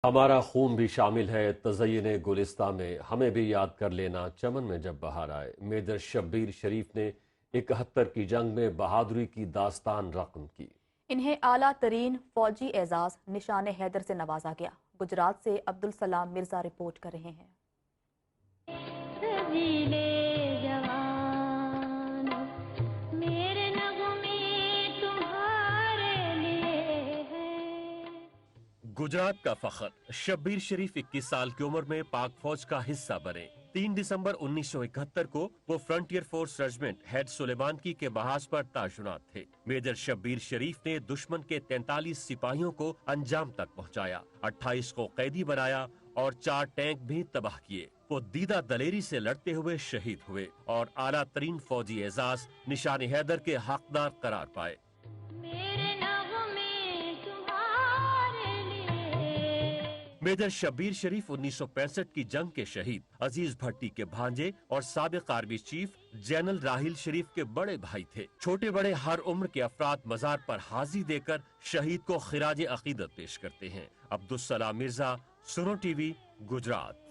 ہمارا خون بھی شامل ہے تزئین گلستہ میں، ہمیں بھی یاد کر لینا چمن میں جب بہار آئے۔ میجر شبیر شریف نے 71 کی جنگ میں بہادری کی داستان رقم کی۔ انہیں اعلیٰ ترین فوجی اعزاز نشان حیدر سے نوازا گیا۔ گجرات سے عبدالسلام مرزا رپورٹ کر رہے ہیں۔ گجرات کا فخر، شبیر شریف 21 سال کی عمر میں پاک فوج کا حصہ بنے۔ 3 دسمبر 1971 کو وہ Frontier Force Regiment Head Sulemanki کے محاذ پر تعینات تھے۔ میجر شبیر شریف نے دشمن کے 43 سپاہیوں کو انجام تک پہنچایا، 28 کو قیدی بنایا اور 4 ٹینک بھی تباہ کیے۔ وہ دیدہ دلیری سے لڑتے ہوئے شہید ہوئے اور اعلیٰ ترین فوجی اعزاز نشان حیدر کے حقدار قرار پائے۔ میجر شبیر شریف 1965 کی جنگ کے شہید عزیز بھٹی کے بھانجے اور سابق army chief general Raheel Sharif کے بڑے بھائی تھے۔ چھوٹے بڑے ہر عمر کے افراد مزار پر حاضری دے کر شہید کو خراج عقیدت پیش کرتے ہیں۔ عبدالسلام مرزا، سنو ٹی وی، گجرات۔